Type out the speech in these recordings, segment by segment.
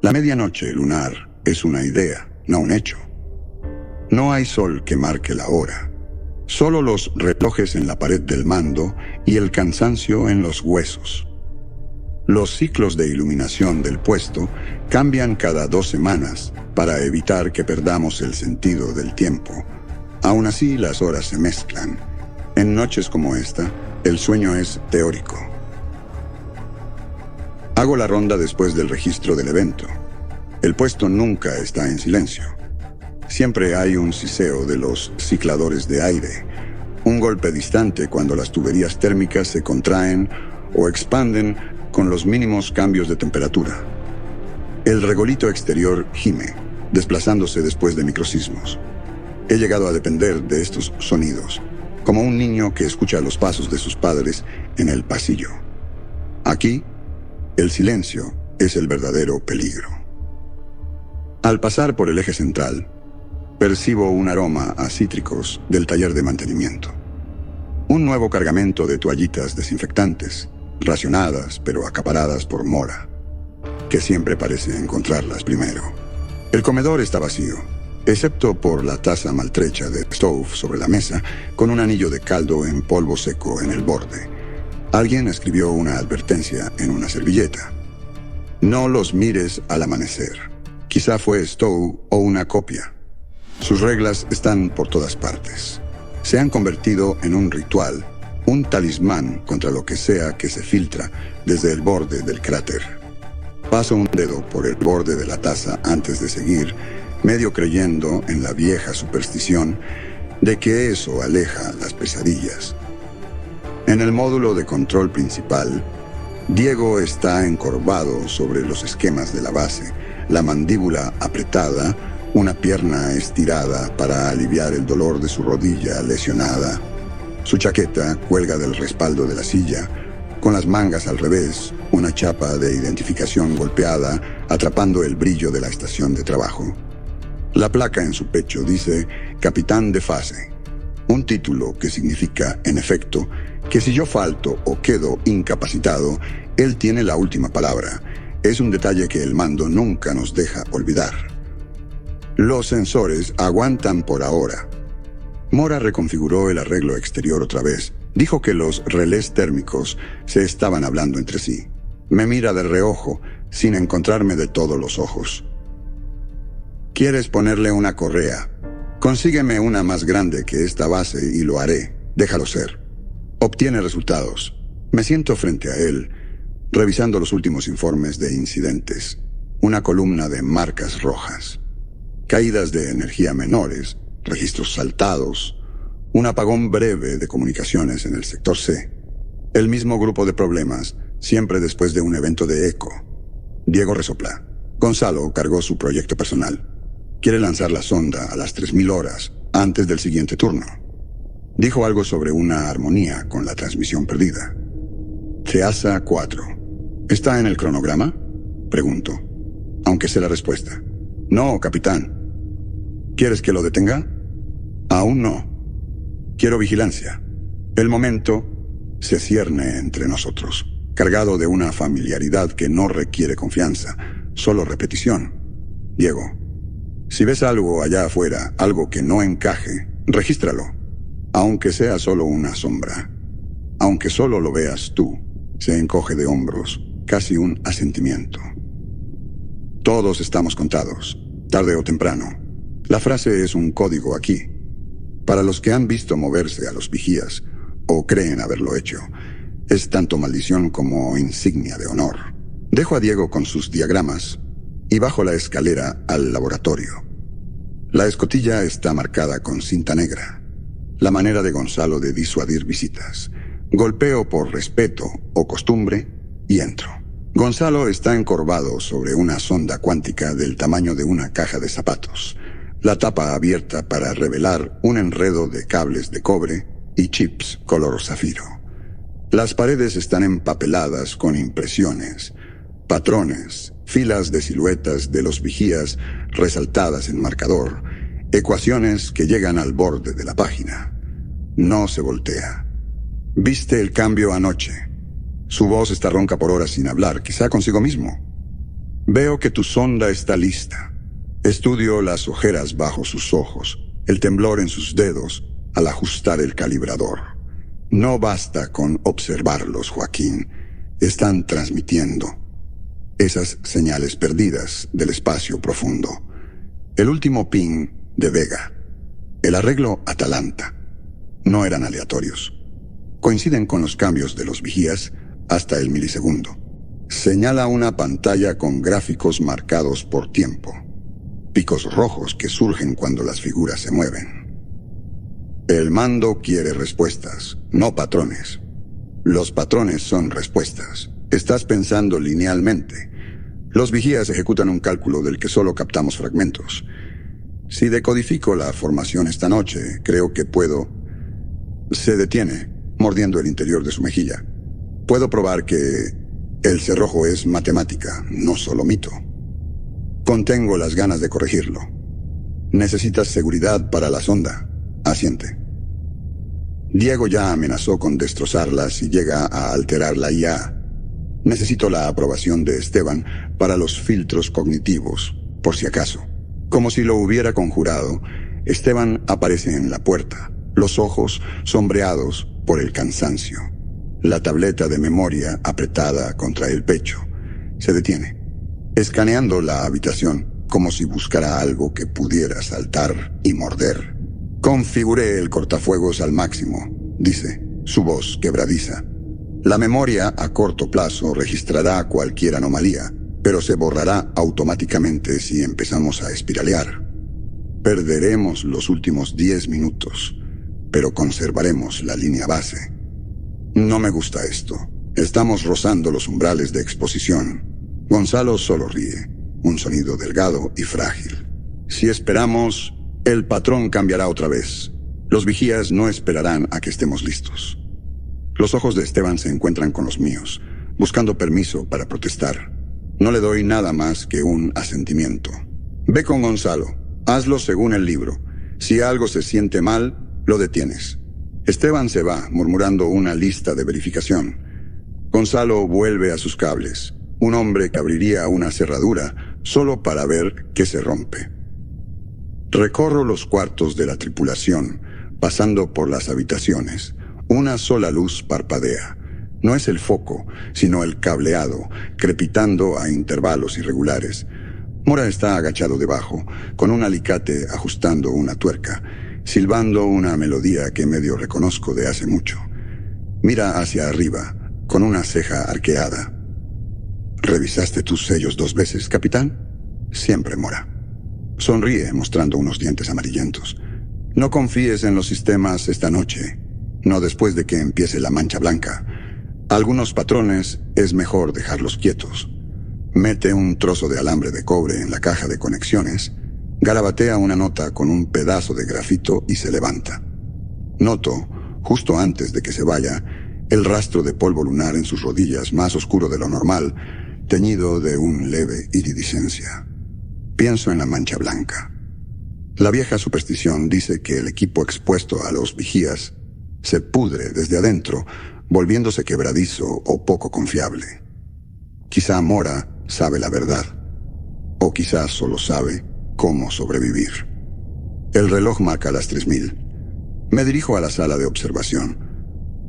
La medianoche lunar es una idea, no un hecho. No hay sol que marque la hora, solo los relojes en la pared del mando y el cansancio en los huesos. Los ciclos de iluminación del puesto cambian cada 2 semanas para evitar que perdamos el sentido del tiempo. Aún así, las horas se mezclan. En noches como esta, el sueño es teórico. Hago la ronda después del registro del evento. El puesto nunca está en silencio. Siempre hay un siseo de los cicladores de aire, un golpe distante cuando las tuberías térmicas se contraen o expanden con los mínimos cambios de temperatura. El regolito exterior gime, desplazándose después de microsismos. He llegado a depender de estos sonidos, como un niño que escucha los pasos de sus padres en el pasillo. Aquí, el silencio es el verdadero peligro. Al pasar por el eje central, percibo un aroma a cítricos del taller de mantenimiento. Un nuevo cargamento de toallitas desinfectantes, racionadas pero acaparadas por Mora, que siempre parece encontrarlas primero. El comedor está vacío, excepto por la taza maltrecha de Stove sobre la mesa, con un anillo de caldo en polvo seco en el borde. Alguien escribió una advertencia en una servilleta. No los mires al amanecer. Quizá fue Stowe o una copia. Sus reglas están por todas partes. Se han convertido en un ritual, un talismán contra lo que sea que se filtra desde el borde del cráter. Paso un dedo por el borde de la taza antes de seguir, medio creyendo en la vieja superstición de que eso aleja las pesadillas. En el módulo de control principal, Diego está encorvado sobre los esquemas de la base, la mandíbula apretada, una pierna estirada para aliviar el dolor de su rodilla lesionada. Su chaqueta cuelga del respaldo de la silla, con las mangas al revés, una chapa de identificación golpeada, atrapando el brillo de la estación de trabajo. La placa en su pecho dice Capitán de Fase, un título que significa, en efecto, que si yo falto o quedo incapacitado, él tiene la última palabra. Es un detalle que el mando nunca nos deja olvidar. Los sensores aguantan por ahora. Mora reconfiguró el arreglo exterior otra vez. Dijo que los relés térmicos se estaban hablando entre sí. Me mira de reojo, sin encontrarme de todos los ojos. ¿Quieres ponerle una correa? Consígueme una más grande que esta base y lo haré. Déjalo ser. Obtiene resultados. Me siento frente a él, revisando los últimos informes de incidentes. Una columna de marcas rojas. Caídas de energía menores, registros saltados, un apagón breve de comunicaciones en el sector C. El mismo grupo de problemas, siempre después de un evento de eco. Diego resopla. Gonzalo cargó su proyecto personal. Quiere lanzar la sonda a las 3000 horas, antes del siguiente turno. Dijo algo sobre una armonía con la transmisión perdida. CEASA 4. ¿Está en el cronograma? Pregunto, aunque sé la respuesta. No, capitán. ¿Quieres que lo detenga? Aún no. Quiero vigilancia. El momento se cierne entre nosotros, cargado de una familiaridad que no requiere confianza, solo repetición. Diego, si ves algo allá afuera, algo que no encaje, regístralo. Aunque sea solo una sombra, aunque solo lo veas tú, se encoge de hombros, casi un asentimiento. Todos estamos contados, tarde o temprano. La frase es un código aquí. Para los que han visto moverse a los vigías, o creen haberlo hecho, es tanto maldición como insignia de honor. Dejo a Diego con sus diagramas y bajo la escalera al laboratorio. La escotilla está marcada con cinta negra. La manera de Gonzalo de disuadir visitas. Golpeo por respeto o costumbre y entro. Gonzalo está encorvado sobre una sonda cuántica del tamaño de una caja de zapatos. La tapa abierta para revelar un enredo de cables de cobre y chips color zafiro. Las paredes están empapeladas con impresiones, patrones, filas de siluetas de los vigías resaltadas en marcador, ecuaciones que llegan al borde de la página. No se voltea. ¿Viste el cambio anoche? Su voz está ronca por horas sin hablar, quizá consigo mismo. Veo que tu sonda está lista. Estudio las ojeras bajo sus ojos, el temblor en sus dedos al ajustar el calibrador. No basta con observarlos, Joaquín. Están transmitiendo esas señales perdidas del espacio profundo. El último ping de Vega. El arreglo Atalanta. No eran aleatorios. Coinciden con los cambios de los vigías hasta el milisegundo. Señala una pantalla con gráficos marcados por tiempo. Picos rojos que surgen cuando las figuras se mueven. El mando quiere respuestas, no patrones. Los patrones son respuestas. Estás pensando linealmente. Los vigías ejecutan un cálculo del que solo captamos fragmentos. Si decodifico la formación esta noche, creo que puedo... Se detiene, mordiendo el interior de su mejilla. Puedo probar que el cerrojo es matemática, no solo mito. Contengo las ganas de corregirlo. Necesitas seguridad para la sonda. Asiente. Diego ya amenazó con destrozarla si llega a alterar la IA. Necesito la aprobación de Esteban para los filtros cognitivos, por si acaso. Como si lo hubiera conjurado, Esteban aparece en la puerta, los ojos sombreados por el cansancio. La tableta de memoria apretada contra el pecho. Se detiene, escaneando la habitación como si buscara algo que pudiera saltar y morder. Configuré el cortafuegos al máximo, dice, su voz quebradiza. La memoria a corto plazo registrará cualquier anomalía, pero se borrará automáticamente si empezamos a espiralear. Perderemos los últimos 10 minutos, pero conservaremos la línea base. No me gusta esto. Estamos rozando los umbrales de exposición. Gonzalo solo ríe, un sonido delgado y frágil. Si esperamos, el patrón cambiará otra vez. Los vigías no esperarán a que estemos listos. Los ojos de Esteban se encuentran con los míos, buscando permiso para protestar. No le doy nada más que un asentimiento. Ve con Gonzalo. Hazlo según el libro. Si algo se siente mal, lo detienes. Esteban se va, murmurando una lista de verificación. Gonzalo vuelve a sus cables. Un hombre que abriría una cerradura solo para ver qué se rompe. Recorro los cuartos de la tripulación, pasando por las habitaciones. Una sola luz parpadea. No es el foco, sino el cableado, crepitando a intervalos irregulares. Mora está agachado debajo, con un alicate ajustando una tuerca, silbando una melodía que medio reconozco de hace mucho. Mira hacia arriba, con una ceja arqueada. ¿Revisaste tus sellos 2 veces, capitán? Siempre, Mora. Sonríe, mostrando unos dientes amarillentos. No confíes en los sistemas esta noche, no después de que empiece la mancha blanca. Algunos patrones es mejor dejarlos quietos. Mete un trozo de alambre de cobre en la caja de conexiones, garabatea una nota con un pedazo de grafito y se levanta. Noto, justo antes de que se vaya, el rastro de polvo lunar en sus rodillas más oscuro de lo normal, teñido de un leve iridiscencia. Pienso en la mancha blanca. La vieja superstición dice que el equipo expuesto a los vigías se pudre desde adentro, volviéndose quebradizo o poco confiable. Quizá Mora sabe la verdad, o quizá solo sabe cómo sobrevivir. El reloj marca las 3000. Me dirijo a la sala de observación.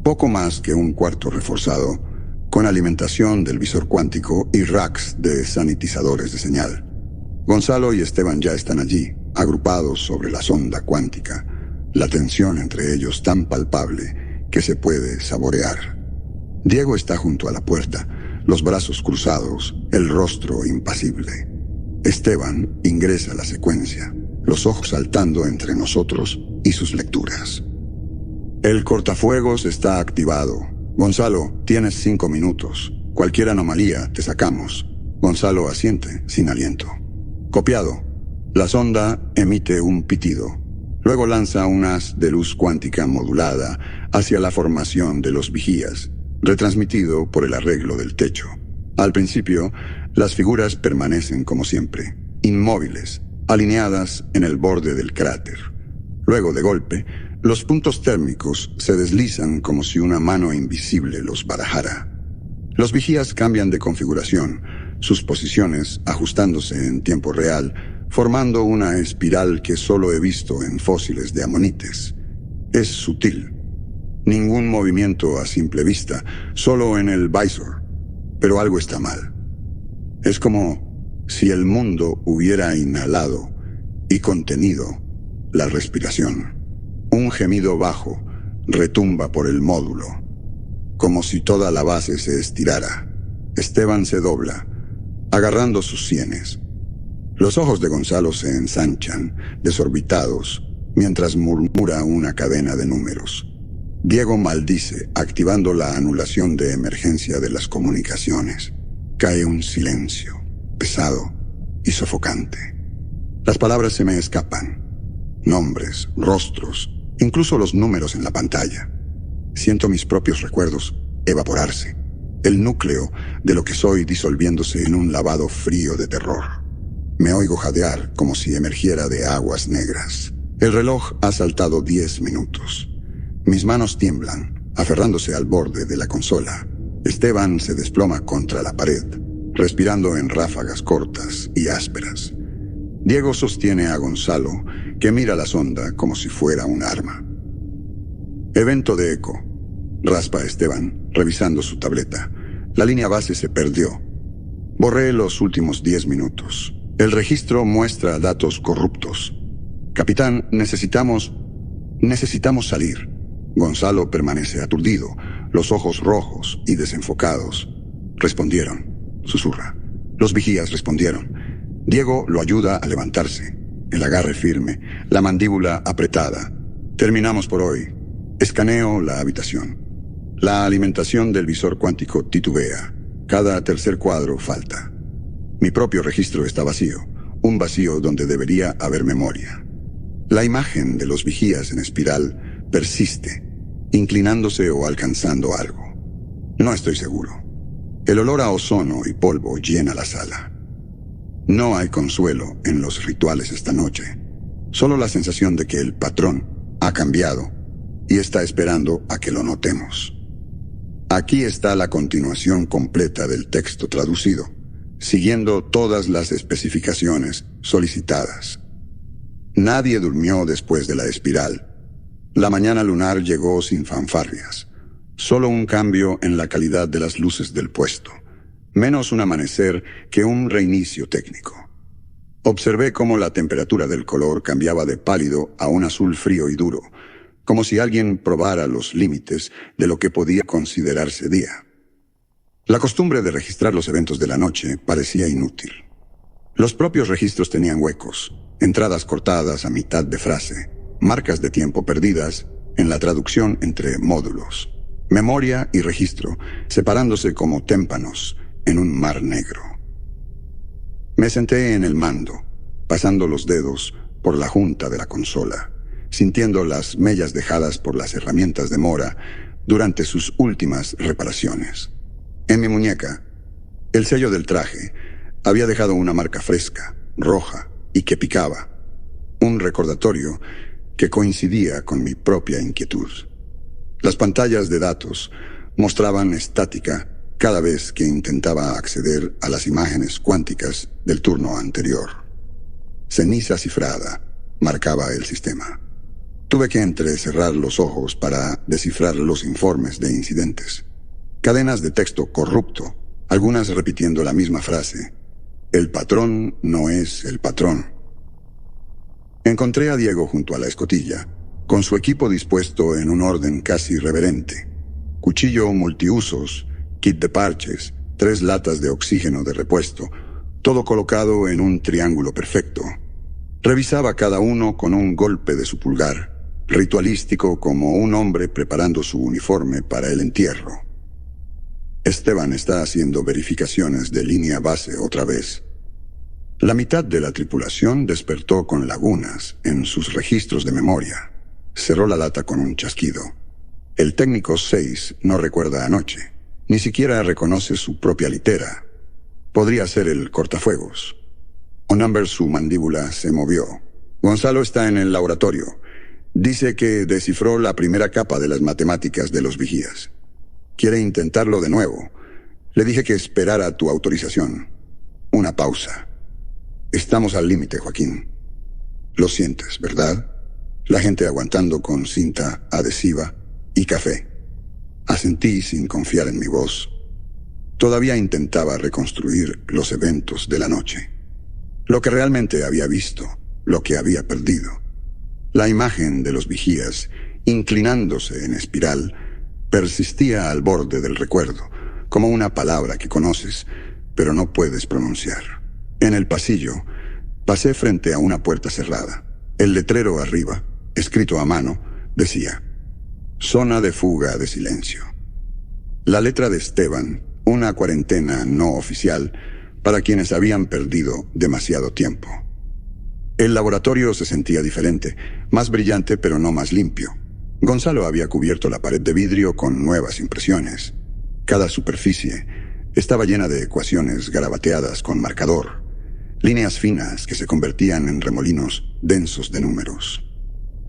Poco más que un cuarto reforzado, con alimentación del visor cuántico y racks de sanitizadores de señal. Gonzalo y Esteban ya están allí, agrupados sobre la sonda cuántica, la tensión entre ellos tan palpable que se puede saborear. Diego está junto a la puerta, los brazos cruzados, el rostro impasible. Esteban ingresa a la secuencia, los ojos saltando entre nosotros y sus lecturas. El cortafuegos está activado. Gonzalo, tienes 5 minutos. Cualquier anomalía te sacamos. Gonzalo asiente, sin aliento. Copiado. La sonda emite un pitido. Luego lanza un haz de luz cuántica modulada hacia la formación de los vigías. retransmitido por el arreglo del techo. Al principio, las figuras permanecen como siempre, inmóviles, alineadas en el borde del cráter. Luego, de golpe, los puntos térmicos se deslizan como si una mano invisible los barajara. Los vigías cambian de configuración, sus posiciones ajustándose en tiempo real, formando una espiral que solo he visto en fósiles de amonites. Es sutil. Ningún movimiento a simple vista, solo en el visor. Pero algo está mal. Es como si el mundo hubiera inhalado y contenido la respiración. Un gemido bajo retumba por el módulo, como si toda la base se estirara. Esteban se dobla, agarrando sus sienes. Los ojos de Gonzalo se ensanchan, desorbitados, mientras murmura una cadena de números. Diego maldice, activando la anulación de emergencia de las comunicaciones. Cae un silencio, pesado y sofocante. Las palabras se me escapan. Nombres, rostros, incluso los números en la pantalla. Siento mis propios recuerdos evaporarse. El núcleo de lo que soy disolviéndose en un lavado frío de terror. Me oigo jadear como si emergiera de aguas negras. El reloj ha saltado 10 minutos. Mis manos tiemblan, aferrándose al borde de la consola. Esteban se desploma contra la pared, respirando en ráfagas cortas y ásperas. Diego sostiene a Gonzalo, que mira la sonda como si fuera un arma. Evento de eco. Raspa Esteban, revisando su tableta. La línea base se perdió. Borré los últimos 10 minutos. El registro muestra datos corruptos. Capitán, necesitamos salir. Gonzalo permanece aturdido, los ojos rojos y desenfocados. Respondieron, susurra. Los vigías respondieron. Diego lo ayuda a levantarse. El agarre firme, la mandíbula apretada. Terminamos por hoy. Escaneo la habitación. La alimentación del visor cuántico titubea. Cada tercer cuadro falta. Mi propio registro está vacío, un vacío donde debería haber memoria. La imagen de los vigías en espiral persiste, inclinándose o alcanzando algo. No estoy seguro. El olor a ozono y polvo llena la sala. No hay consuelo en los rituales esta noche. Solo la sensación de que el patrón ha cambiado y está esperando a que lo notemos. Aquí está la continuación completa del texto traducido, siguiendo todas las especificaciones solicitadas. Nadie durmió después de la espiral. La mañana lunar llegó sin fanfarrias. Solo un cambio en la calidad de las luces del puesto. Menos un amanecer que un reinicio técnico. Observé cómo la temperatura del color cambiaba de pálido a un azul frío y duro, como si alguien probara los límites de lo que podía considerarse día. La costumbre de registrar los eventos de la noche parecía inútil. Los propios registros tenían huecos, entradas cortadas a mitad de frase, marcas de tiempo perdidas en la traducción entre módulos, memoria y registro, separándose como témpanos en un mar negro. Me senté en el mando, pasando los dedos por la junta de la consola, sintiendo las mellas dejadas por las herramientas de Mora durante sus últimas reparaciones. En mi muñeca, el sello del traje había dejado una marca fresca, roja y que picaba, un recordatorio que coincidía con mi propia inquietud. Las pantallas de datos mostraban estática cada vez que intentaba acceder a las imágenes cuánticas del turno anterior. Ceniza cifrada marcaba el sistema. Tuve que entrecerrar los ojos para descifrar los informes de incidentes. Cadenas de texto corrupto, algunas repitiendo la misma frase. El patrón no es el patrón. Encontré a Diego junto a la escotilla, con su equipo dispuesto en un orden casi reverente. Cuchillo multiusos, kit de parches, 3 latas de oxígeno de repuesto, todo colocado en un triángulo perfecto. Revisaba cada uno con un golpe de su pulgar, ritualístico como un hombre preparando su uniforme para el entierro. Esteban está haciendo verificaciones de línea base otra vez. La mitad de la tripulación despertó con lagunas en sus registros de memoria. Cerró la lata con un chasquido. El técnico 6 no recuerda anoche. Ni siquiera reconoce su propia litera. Podría ser el cortafuegos. Onumber, su mandíbula se movió. Gonzalo está en el laboratorio. Dice que descifró la primera capa de las matemáticas de los vigías. Quiere intentarlo de nuevo. Le dije que esperara tu autorización. Una pausa. Estamos al límite, Joaquín. Lo sientes, ¿verdad? La gente aguantando con cinta adhesiva y café. Asentí sin confiar en mi voz. Todavía intentaba reconstruir los eventos de la noche. Lo que realmente había visto, lo que había perdido. La imagen de los vigías, inclinándose en espiral, persistía al borde del recuerdo, como una palabra que conoces, pero no puedes pronunciar. En el pasillo, pasé frente a una puerta cerrada. El letrero arriba, escrito a mano, decía: Zona de fuga de silencio. La letra de Esteban, una cuarentena no oficial para quienes habían perdido demasiado tiempo. El laboratorio se sentía diferente, más brillante pero no más limpio. Gonzalo había cubierto la pared de vidrio con nuevas impresiones. Cada superficie estaba llena de ecuaciones garabateadas con marcador, líneas finas que se convertían en remolinos densos de números.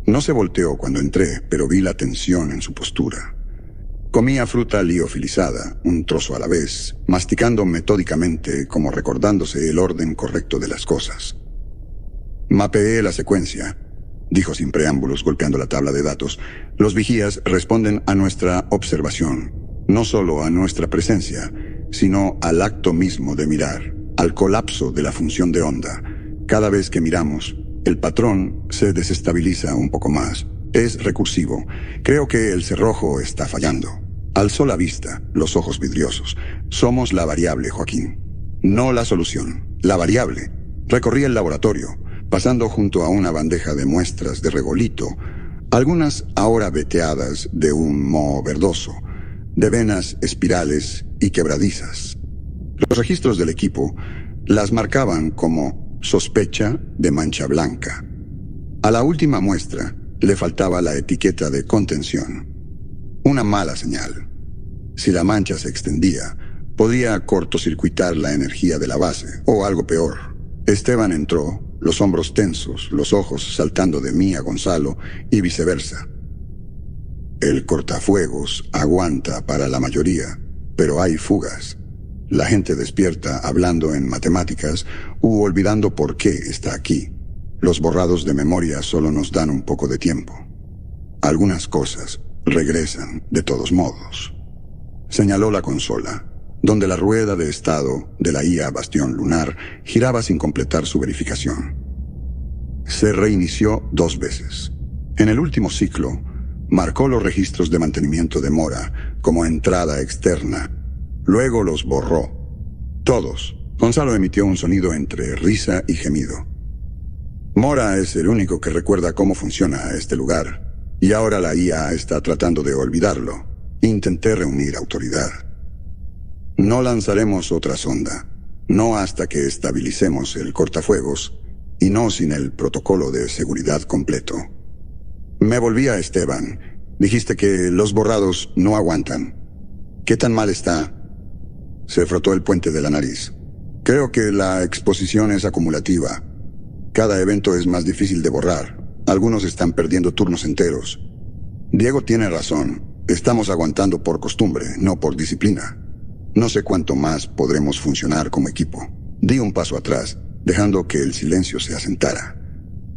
No se volteó cuando entré, pero vi la tensión en su postura. Comía fruta liofilizada, un trozo a la vez, masticando metódicamente como recordándose el orden correcto de las cosas. Mapeé la secuencia, dijo sin preámbulos golpeando la tabla de datos. Los vigías responden a nuestra observación, no solo a nuestra presencia, sino al acto mismo de mirar, al colapso de la función de onda. Cada vez que miramos, el patrón se desestabiliza un poco más. Es recursivo. Creo que el cerrojo está fallando. Alzó la vista, los ojos vidriosos. Somos la variable, Joaquín. No la solución. La variable. Recorrí el laboratorio, pasando junto a una bandeja de muestras de regolito, algunas ahora veteadas de un moho verdoso, de venas espirales y quebradizas. Los registros del equipo las marcaban como sospecha de mancha blanca. A la última muestra le faltaba la etiqueta de contención. Una mala señal. Si la mancha se extendía, podría cortocircuitar la energía de la base, o algo peor. Esteban entró, los hombros tensos, los ojos saltando de mí a Gonzalo y viceversa. El cortafuegos aguanta para la mayoría, pero hay fugas. La gente despierta hablando en matemáticas u olvidando por qué está aquí. Los borrados de memoria solo nos dan un poco de tiempo. Algunas cosas regresan de todos modos. Señaló la consola, donde la rueda de estado de la IA Bastión Lunar giraba sin completar su verificación. Se reinició 2 veces. En el último ciclo, marcó los registros de mantenimiento de Mora como entrada externa. Luego los borró. Todos. Gonzalo emitió un sonido entre risa y gemido. Mora es el único que recuerda cómo funciona este lugar, y ahora la IA está tratando de olvidarlo. Intenté reunir autoridad. No lanzaremos otra sonda, no hasta que estabilicemos el cortafuegos, y no sin el protocolo de seguridad completo. Me volví a Esteban. Dijiste que los borrados no aguantan. ¿Qué tan mal está? Se frotó el puente de la nariz. Creo que la exposición es acumulativa. Cada evento es más difícil de borrar. Algunos están perdiendo turnos enteros. Diego tiene razón. Estamos aguantando por costumbre, no por disciplina. No sé cuánto más podremos funcionar como equipo. Di un paso atrás, dejando que el silencio se asentara.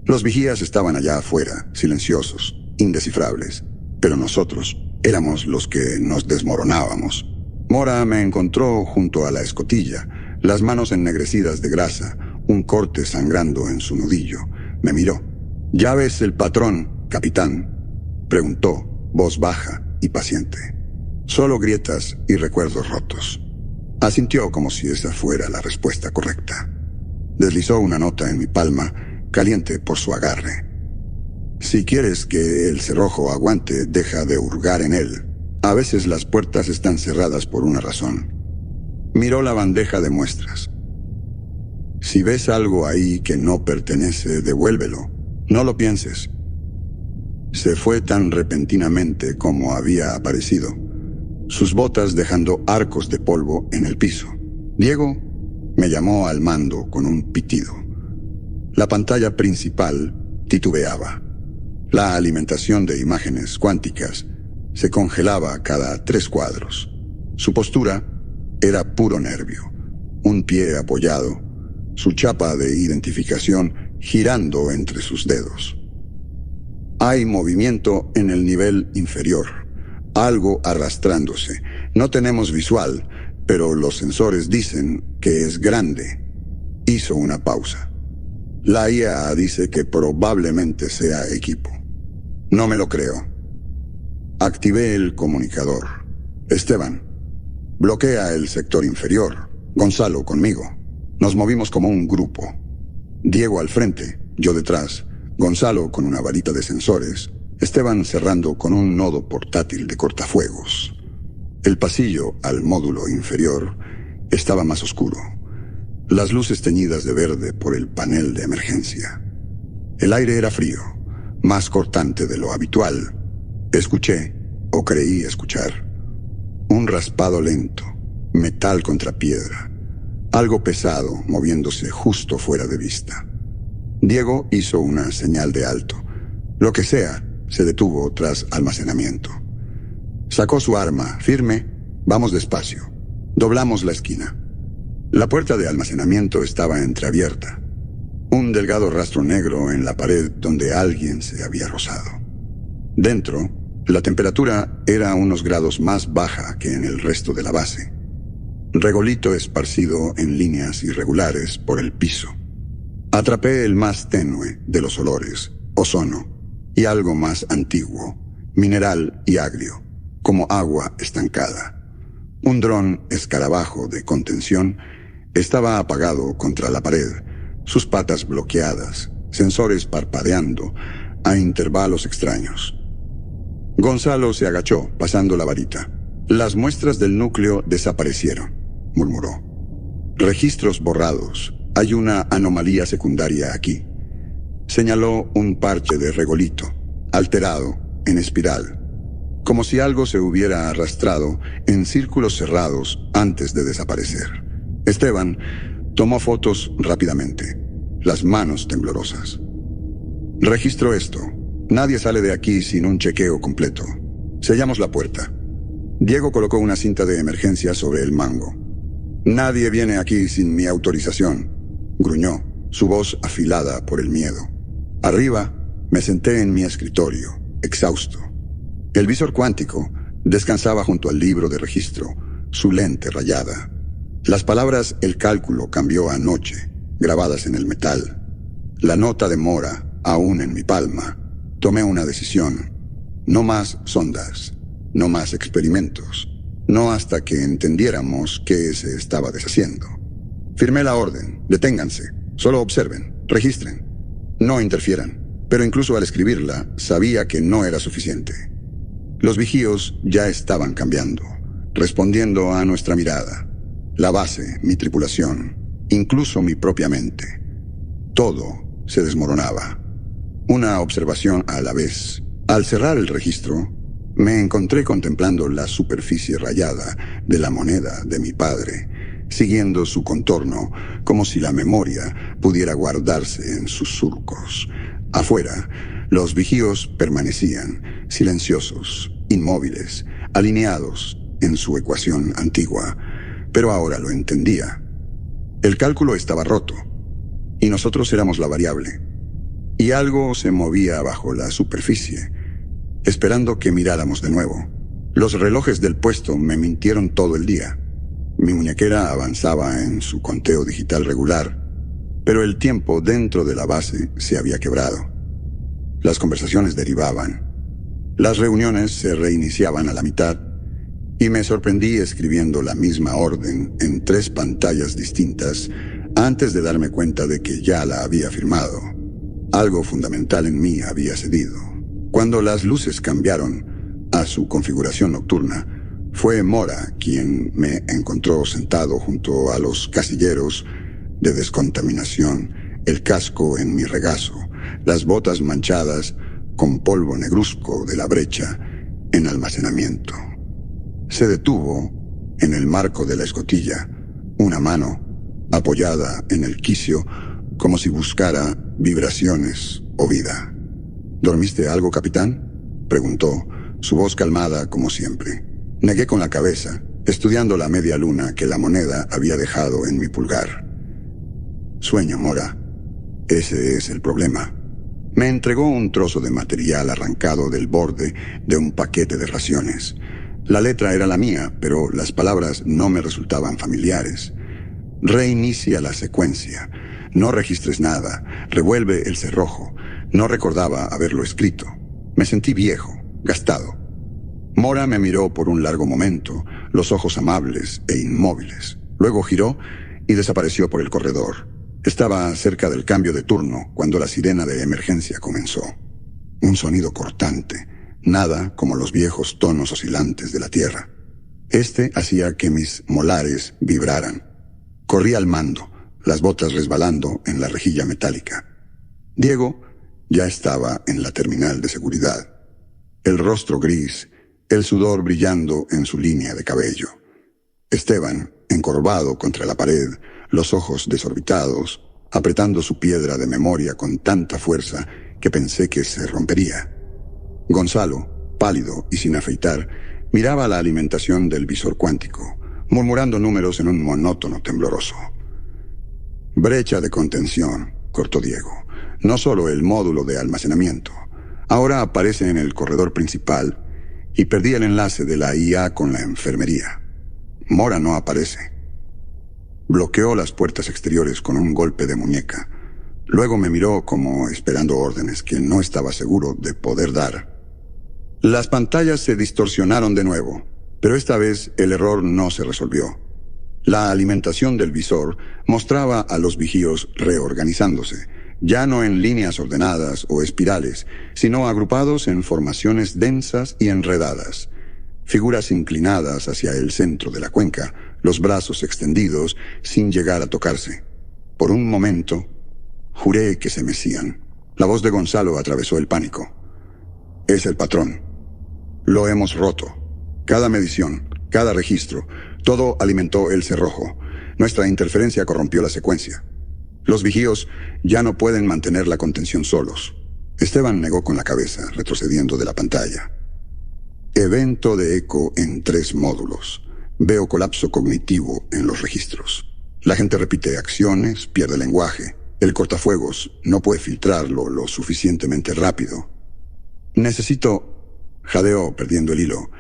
Los vigías estaban allá afuera, silenciosos, indescifrables. Pero nosotros éramos los que nos desmoronábamos. Mora me encontró junto a la escotilla, las manos ennegrecidas de grasa, un corte sangrando en su nudillo. Me miró. ¿Ya ves el patrón, capitán?, preguntó, voz baja y paciente. Solo grietas y recuerdos rotos. Asintió como si esa fuera la respuesta correcta. Deslizó una nota en mi palma, caliente por su agarre. Si quieres que el cerrojo aguante, deja de hurgar en él. A veces las puertas están cerradas por una razón. Miró la bandeja de muestras. Si ves algo ahí que no pertenece, devuélvelo. No lo pienses. Se fue tan repentinamente como había aparecido, sus botas dejando arcos de polvo en el piso. Diego me llamó al mando con un pitido. La pantalla principal titubeaba. La alimentación de imágenes cuánticas se congelaba cada 3 cuadros. Su postura era puro nervio, un pie apoyado, su chapa de identificación girando entre sus dedos. Hay movimiento en el nivel inferior, algo arrastrándose. No tenemos visual, pero los sensores dicen que es grande. Hizo una pausa. La IA dice que probablemente sea equipo. No me lo creo. Activé el comunicador. Esteban, bloquea el sector inferior. Gonzalo conmigo. Nos movimos como un grupo. Diego al frente, yo detrás. Gonzalo con una varita de sensores. Esteban cerrando con un nodo portátil de cortafuegos. El pasillo al módulo inferior estaba más oscuro. Las luces teñidas de verde por el panel de emergencia. El aire era frío, más cortante de lo habitual. Escuché, o creí escuchar, un raspado lento, metal contra piedra, algo pesado moviéndose justo fuera de vista. Diego hizo una señal de alto. Lo que sea, se detuvo tras almacenamiento. Sacó su arma, firme. Vamos despacio. Doblamos la esquina. La puerta de almacenamiento estaba entreabierta. Un delgado rastro negro en la pared donde alguien se había rozado. Dentro, la temperatura era unos grados más baja que en el resto de la base. Regolito esparcido en líneas irregulares por el piso. Atrapé el más tenue de los olores, ozono, y algo más antiguo, mineral y agrio, como agua estancada. Un dron escarabajo de contención estaba apagado contra la pared, sus patas bloqueadas, sensores parpadeando a intervalos extraños. Gonzalo se agachó, pasando la varita. Las muestras del núcleo desaparecieron, murmuró. Registros borrados. Hay una anomalía secundaria aquí. Señaló un parche de regolito, alterado, en espiral, como si algo se hubiera arrastrado en círculos cerrados antes de desaparecer. Esteban tomó fotos rápidamente, las manos temblorosas. Registro esto. Nadie sale de aquí sin un chequeo completo. Sellamos la puerta. Diego colocó una cinta de emergencia sobre el mango. Nadie viene aquí sin mi autorización, gruñó, su voz afilada por el miedo. Arriba, me senté en mi escritorio, exhausto. El visor cuántico descansaba junto al libro de registro, su lente rayada. Las palabras "el cálculo cambió anoche", grabadas en el metal. La nota de mora, aún en mi palma. Tomé una decisión. No más sondas, no más experimentos, no hasta que entendiéramos qué se estaba deshaciendo. Firmé la orden. Deténganse. Solo observen. Registren. No interfieran. Pero incluso al escribirla, sabía que no era suficiente. Los vigíos ya estaban cambiando, respondiendo a nuestra mirada. La base, mi tripulación, incluso mi propia mente. Todo se desmoronaba. Una observación a la vez. Al cerrar el registro, me encontré contemplando la superficie rayada de la moneda de mi padre, siguiendo su contorno como si la memoria pudiera guardarse en sus surcos. Afuera, los vigíos permanecían, silenciosos, inmóviles, alineados en su ecuación antigua, pero ahora lo entendía. El cálculo estaba roto, y nosotros éramos la variable. Y algo se movía bajo la superficie, esperando que miráramos de nuevo. Los relojes del puesto me mintieron todo el día. Mi muñequera avanzaba en su conteo digital regular, pero el tiempo dentro de la base se había quebrado. Las conversaciones derivaban. Las reuniones se reiniciaban a la mitad, y me sorprendí escribiendo la misma orden en 3 pantallas distintas antes de darme cuenta de que ya la había firmado. Algo fundamental en mí había cedido. Cuando las luces cambiaron a su configuración nocturna, fue Mora quien me encontró sentado junto a los casilleros de descontaminación, el casco en mi regazo, las botas manchadas con polvo negruzco de la brecha en almacenamiento. Se detuvo en el marco de la escotilla, una mano apoyada en el quicio como si buscara vibraciones o vida. ¿Dormiste algo, capitán?, preguntó, su voz calmada como siempre. Negué con la cabeza, estudiando la media luna que la moneda había dejado en mi pulgar. Sueño, Mora. Ese es el problema. Me entregó un trozo de material arrancado del borde de un paquete de raciones. La letra era la mía, pero las palabras no me resultaban familiares. Reinicia la secuencia. No registres nada. Revuelve el cerrojo. No recordaba haberlo escrito. Me sentí viejo, gastado. Mora me miró por un largo momento, los ojos amables e inmóviles. Luego giró y desapareció por el corredor. Estaba cerca del cambio de turno cuando la sirena de emergencia comenzó. Un sonido cortante, nada como los viejos tonos oscilantes de la tierra. Este hacía que mis molares vibraran. Corrí al mando, las botas resbalando en la rejilla metálica. Diego ya estaba en la terminal de seguridad. El rostro gris, el sudor brillando en su línea de cabello. Esteban, encorvado contra la pared, los ojos desorbitados, apretando su piedra de memoria con tanta fuerza que pensé que se rompería. Gonzalo, pálido y sin afeitar, miraba la alimentación del visor cuántico, murmurando números en un monótono tembloroso. Brecha de contención, cortó Diego. No solo el módulo de almacenamiento. Ahora aparece en el corredor principal y perdí el enlace de la IA con la enfermería. Mora no aparece. Bloqueó las puertas exteriores con un golpe de muñeca. Luego me miró como esperando órdenes que no estaba seguro de poder dar. Las pantallas se distorsionaron de nuevo, pero esta vez el error no se resolvió. La alimentación del visor mostraba a los vigíos reorganizándose, ya no en líneas ordenadas o espirales, sino agrupados en formaciones densas y enredadas. Figuras inclinadas hacia el centro de la cuenca, los brazos extendidos sin llegar a tocarse. Por un momento, juré que se mecían. La voz de Gonzalo atravesó el pánico. Es el patrón. Lo hemos roto. Cada medición, cada registro, todo alimentó el cerrojo. Nuestra interferencia corrompió la secuencia. Los vigíos ya no pueden mantener la contención solos. Esteban negó con la cabeza, retrocediendo de la pantalla. Evento de eco en 3 módulos. Veo colapso cognitivo en los registros. La gente repite acciones, pierde lenguaje. El cortafuegos no puede filtrarlo lo suficientemente rápido. Jadeó perdiendo el hilo.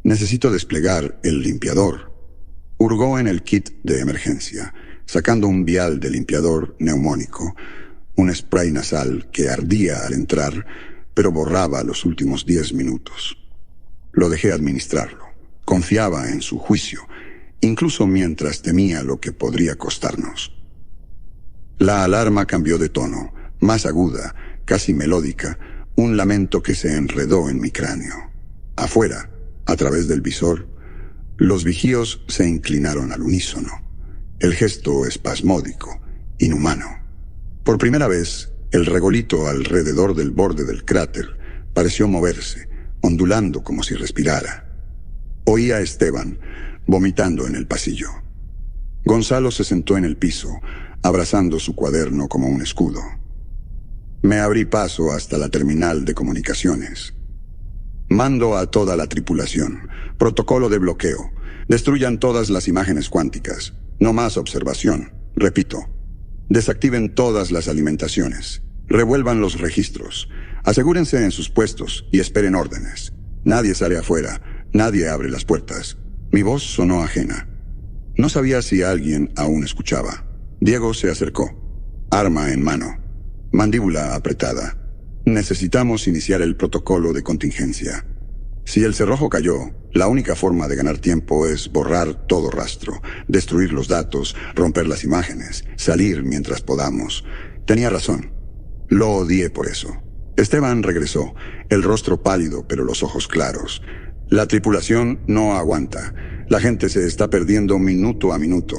Necesito desplegar el limpiador. Hurgó en el kit de emergencia, sacando un vial de limpiador neumónico, un spray nasal que ardía al entrar, pero borraba los últimos 10 minutos. Lo dejé administrarlo. Confiaba en su juicio, incluso mientras temía lo que podría costarnos. La alarma cambió de tono, más aguda, casi melódica, un lamento que se enredó en mi cráneo. Afuera, a través del visor, los vigíos se inclinaron al unísono. El gesto espasmódico, inhumano. Por primera vez, el regolito alrededor del borde del cráter pareció moverse, ondulando como si respirara. Oí a Esteban, vomitando en el pasillo. Gonzalo se sentó en el piso, abrazando su cuaderno como un escudo. Me abrí paso hasta la terminal de comunicaciones. Mando a toda la tripulación. Protocolo de bloqueo. Destruyan todas las imágenes cuánticas. No más observación. Repito. Desactiven todas las alimentaciones. Revuelvan los registros. Asegúrense en sus puestos y esperen órdenes. Nadie sale afuera. Nadie abre las puertas. Mi voz sonó ajena. No sabía si alguien aún escuchaba. Diego se acercó, arma en mano, mandíbula apretada. Necesitamos iniciar el protocolo de contingencia. Si el cerrojo cayó, la única forma de ganar tiempo es borrar todo rastro, destruir los datos, romper las imágenes, salir mientras podamos. Tenía razón. Lo odié por eso. Esteban regresó, el rostro pálido pero los ojos claros. La tripulación no aguanta. La gente se está perdiendo minuto a minuto.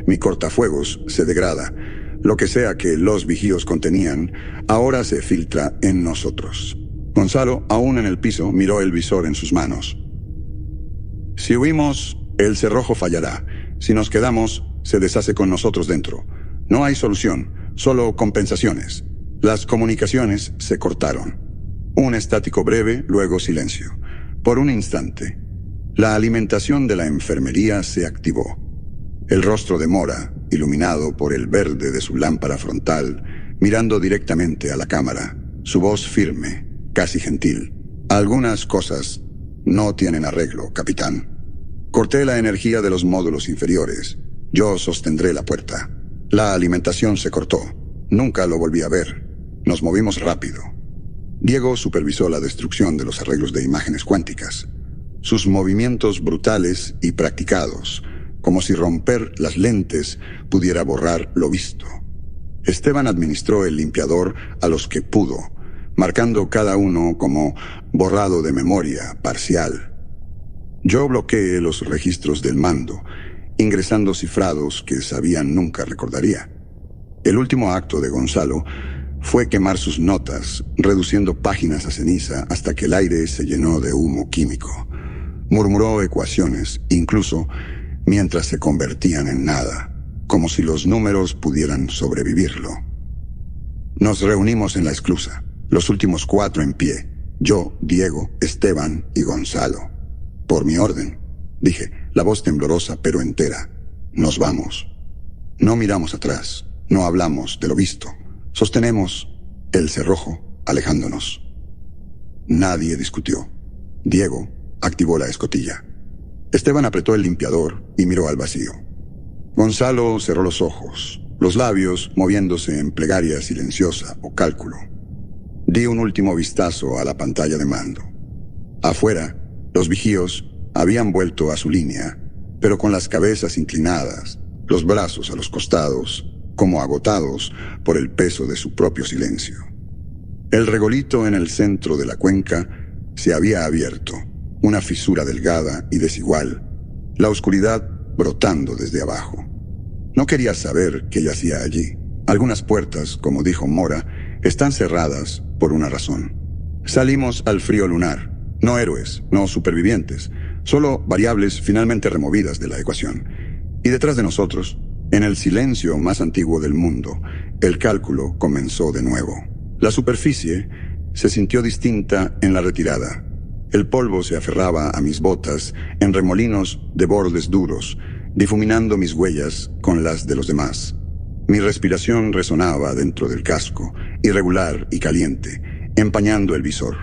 Mi cortafuegos se degrada. Lo que sea que los vigíos contenían, ahora se filtra en nosotros. Gonzalo, aún en el piso, miró el visor en sus manos. Si huimos, el cerrojo fallará. Si nos quedamos, se deshace con nosotros dentro. No hay solución, solo compensaciones. Las comunicaciones se cortaron. Un estático breve, luego silencio. Por un instante, la alimentación de la enfermería se activó. El rostro de Mora, iluminado por el verde de su lámpara frontal, mirando directamente a la cámara, su voz firme, casi gentil. Algunas cosas no tienen arreglo, capitán. Corté la energía de los módulos inferiores. Yo sostendré la puerta. La alimentación se cortó. Nunca lo volví a ver. Nos movimos rápido. Diego supervisó la destrucción de los arreglos de imágenes cuánticas. Sus movimientos brutales y practicados, como si romper las lentes pudiera borrar lo visto. Esteban administró el limpiador a los que pudo, marcando cada uno como borrado de memoria parcial. Yo bloqueé los registros del mando, ingresando cifrados que sabían nunca recordaría. El último acto de Gonzalo fue quemar sus notas, reduciendo páginas a ceniza hasta que el aire se llenó de humo químico. Murmuró ecuaciones, incluso mientras se convertían en nada, como si los números pudieran sobrevivirlo. Nos reunimos en la esclusa, los últimos 4 en pie, yo, Diego, Esteban y Gonzalo. Por mi orden, dije, la voz temblorosa pero entera. Nos vamos. No miramos atrás, no hablamos de lo visto. Sostenemos el cerrojo, alejándonos. Nadie discutió. Diego activó la escotilla. Esteban apretó el limpiador y miró al vacío. Gonzalo cerró los ojos, los labios moviéndose en plegaria silenciosa o cálculo. Di un último vistazo a la pantalla de mando. Afuera, los vigíos habían vuelto a su línea, pero con las cabezas inclinadas, los brazos a los costados, como agotados por el peso de su propio silencio. El regolito en el centro de la cuenca se había abierto, una fisura delgada y desigual, la oscuridad brotando desde abajo. No quería saber qué yacía allí. Algunas puertas, como dijo Mora, están cerradas por una razón. Salimos al frío lunar, no héroes, no supervivientes, solo variables finalmente removidas de la ecuación. Y detrás de nosotros, en el silencio más antiguo del mundo, el cálculo comenzó de nuevo. La superficie se sintió distinta en la retirada. El polvo se aferraba a mis botas en remolinos de bordes duros, difuminando mis huellas con las de los demás. Mi respiración resonaba dentro del casco, irregular y caliente, empañando el visor.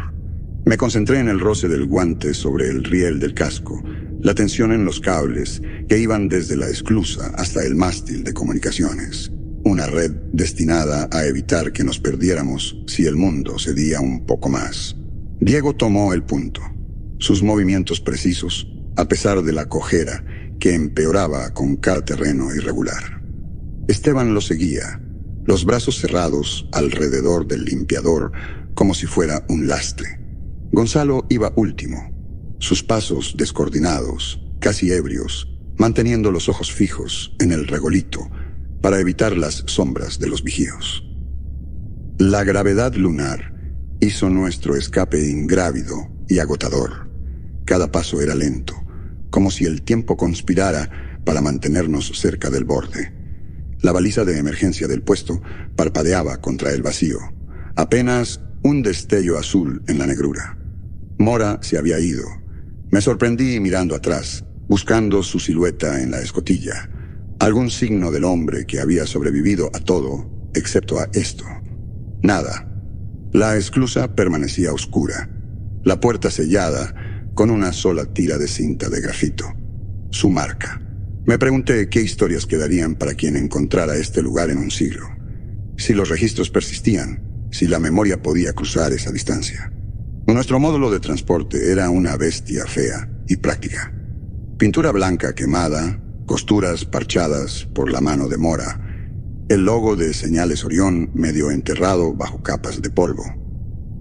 Me concentré en el roce del guante sobre el riel del casco, la tensión en los cables que iban desde la esclusa hasta el mástil de comunicaciones. Una red destinada a evitar que nos perdiéramos si el mundo cedía un poco más. Diego tomó el punto. Sus movimientos precisos, a pesar de la cojera que empeoraba con cada terreno irregular. Esteban lo seguía, los brazos cerrados alrededor del limpiador como si fuera un lastre. Gonzalo iba último, sus pasos descoordinados, casi ebrios, manteniendo los ojos fijos en el regolito para evitar las sombras de los vigíos. La gravedad lunar hizo nuestro escape ingrávido y agotador. Cada paso era lento, como si el tiempo conspirara para mantenernos cerca del borde. La baliza de emergencia del puesto parpadeaba contra el vacío, apenas un destello azul en la negrura. Mora se había ido. Me sorprendí mirando atrás, buscando su silueta en la escotilla, algún signo del hombre que había sobrevivido a todo, excepto a esto. Nada. La esclusa permanecía oscura, la puerta sellada con una sola tira de cinta de grafito. Su marca. Me pregunté qué historias quedarían para quien encontrara este lugar en un siglo. Si los registros persistían, si la memoria podía cruzar esa distancia. Nuestro módulo de transporte era una bestia fea y práctica. Pintura blanca quemada, costuras parchadas por la mano de Mora, el logo de Señales Orión medio enterrado bajo capas de polvo.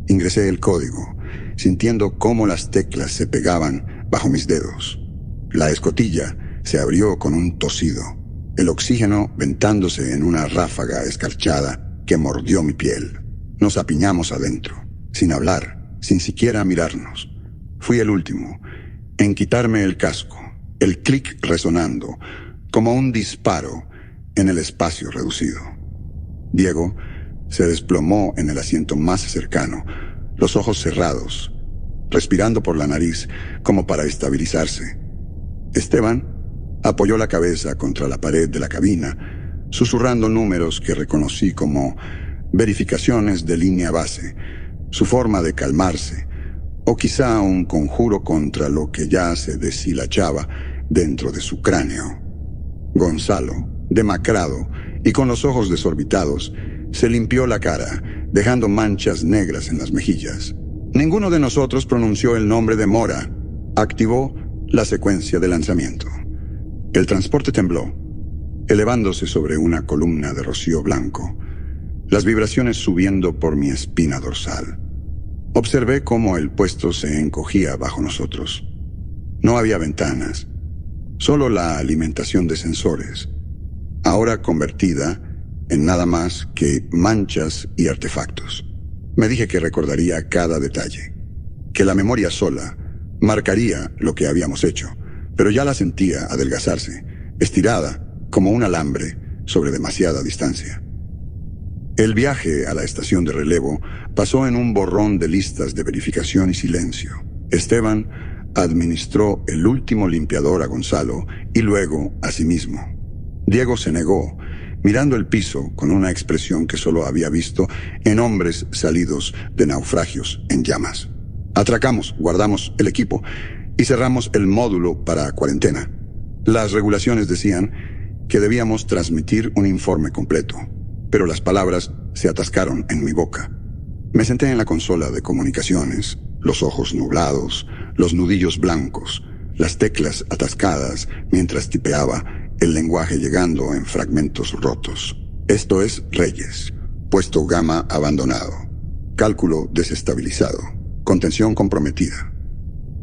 Ingresé el código, sintiendo cómo las teclas se pegaban bajo mis dedos. La escotilla se abrió con un tosido, el oxígeno ventándose en una ráfaga escarchada que mordió mi piel. Nos apiñamos adentro, sin hablar, sin siquiera mirarnos. Fui el último en quitarme el casco, el clic resonando, como un disparo en el espacio reducido. Diego se desplomó en el asiento más cercano, los ojos cerrados, respirando por la nariz como para estabilizarse. Esteban apoyó la cabeza contra la pared de la cabina, susurrando números que reconocí como verificaciones de línea base, su forma de calmarse, o quizá un conjuro contra lo que ya se deshilachaba dentro de su cráneo. Gonzalo, demacrado y con los ojos desorbitados, se limpió la cara, dejando manchas negras en las mejillas. Ninguno de nosotros pronunció el nombre de Mora. Activó la secuencia de lanzamiento. El transporte tembló, elevándose sobre una columna de rocío blanco, las vibraciones subiendo por mi espina dorsal. Observé cómo el puesto se encogía bajo nosotros. No había ventanas, solo la alimentación de sensores, ahora convertida en nada más que manchas y artefactos. Me dije que recordaría cada detalle, que la memoria sola marcaría lo que habíamos hecho, pero ya la sentía adelgazarse, estirada como un alambre sobre demasiada distancia. El viaje a la estación de relevo pasó en un borrón de listas de verificación y silencio. Esteban administró el último limpiador a Gonzalo y luego a sí mismo. Diego se negó, mirando el piso con una expresión que solo había visto en hombres salidos de naufragios en llamas. Atracamos, guardamos el equipo y cerramos el módulo para cuarentena. Las regulaciones decían que debíamos transmitir un informe completo, pero las palabras se atascaron en mi boca. Me senté en la consola de comunicaciones, los ojos nublados, los nudillos blancos, las teclas atascadas mientras tipeaba el lenguaje llegando en fragmentos rotos. Esto es Reyes, puesto gamma abandonado, cálculo desestabilizado, contención comprometida,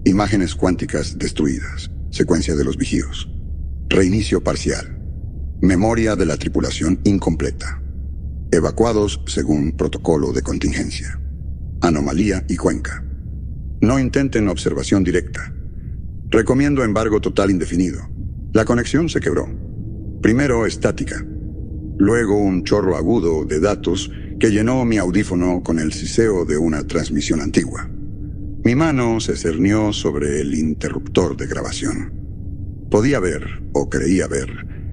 imágenes cuánticas destruidas, secuencia de los vigíos, reinicio parcial, memoria de la tripulación incompleta, evacuados según protocolo de contingencia, anomalía y cuenca. No intenten observación directa. Recomiendo embargo total indefinido. La conexión se quebró. Primero estática, luego un chorro agudo de datos que llenó mi audífono con el siseo de una transmisión antigua. Mi mano se cernió sobre el interruptor de grabación. Podía ver, o creía ver,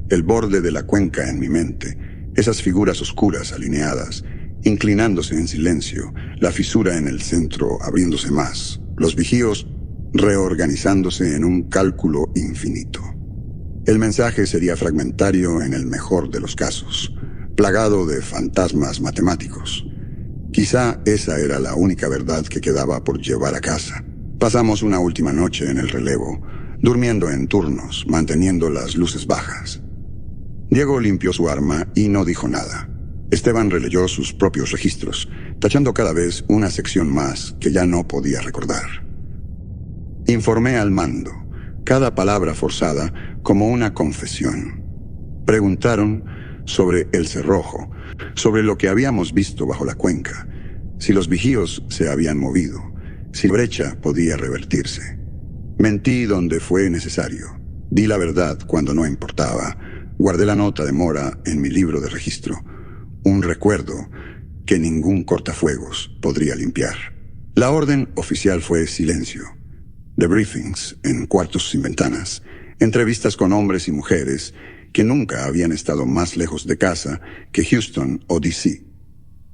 el borde de la cuenca en mi mente, esas figuras oscuras alineadas, inclinándose en silencio, la fisura en el centro abriéndose más, los vigíos reorganizándose en un cálculo infinito. El mensaje sería fragmentario en el mejor de los casos, plagado de fantasmas matemáticos. Quizá esa era la única verdad que quedaba por llevar a casa. Pasamos una última noche en el relevo, durmiendo en turnos, manteniendo las luces bajas. Diego limpió su arma y no dijo nada. Esteban releyó sus propios registros, tachando cada vez una sección más que ya no podía recordar. Informé al mando, cada palabra forzada como una confesión. Preguntaron sobre el cerrojo, sobre lo que habíamos visto bajo la cuenca, si los vigíos se habían movido, si la brecha podía revertirse. Mentí donde fue necesario, di la verdad cuando no importaba, guardé la nota de Mora en mi libro de registro, un recuerdo que ningún cortafuegos podría limpiar. La orden oficial fue silencio. Debriefings en cuartos sin ventanas, entrevistas con hombres y mujeres que nunca habían estado más lejos de casa que Houston o DC.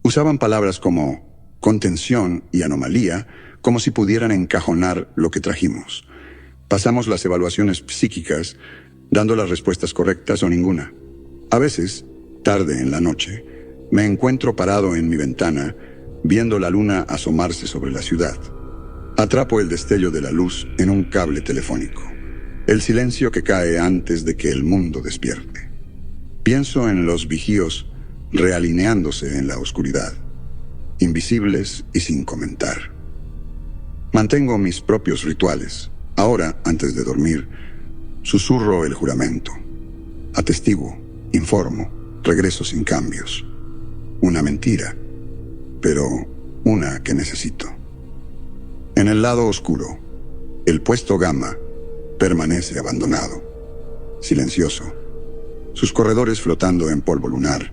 Usaban palabras como contención y anomalía como si pudieran encajonar lo que trajimos. Pasamos las evaluaciones psíquicas dando las respuestas correctas o ninguna. A veces, tarde en la noche, me encuentro parado en mi ventana viendo la luna asomarse sobre la ciudad. Atrapo el destello de la luz en un cable telefónico. El silencio que cae antes de que el mundo despierte. Pienso en los vigíos realineándose en la oscuridad, invisibles y sin comentar. Mantengo mis propios rituales. Ahora, antes de dormir, susurro el juramento. Atestiguo, informo, regreso sin cambios. Una mentira, pero una que necesito. En el lado oscuro, el puesto Gamma permanece abandonado, silencioso, sus corredores flotando en polvo lunar,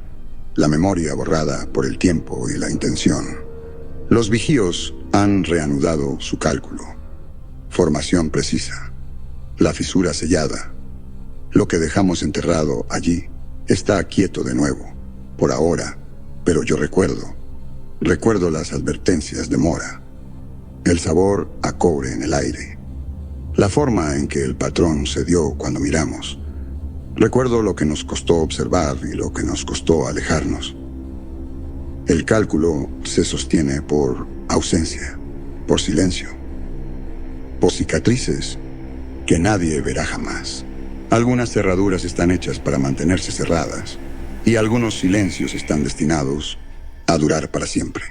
la memoria borrada por el tiempo y la intención. Los vigíos han reanudado su cálculo. Formación precisa, la fisura sellada. Lo que dejamos enterrado allí está quieto de nuevo, por ahora, pero yo recuerdo las advertencias de Mora, el sabor a cobre en el aire, la forma en que el patrón se dio cuando miramos. Recuerdo lo que nos costó observar y lo que nos costó alejarnos. El cálculo se sostiene por ausencia, por silencio, por cicatrices que nadie verá jamás. Algunas cerraduras están hechas para mantenerse cerradas y algunos silencios están destinados a durar para siempre.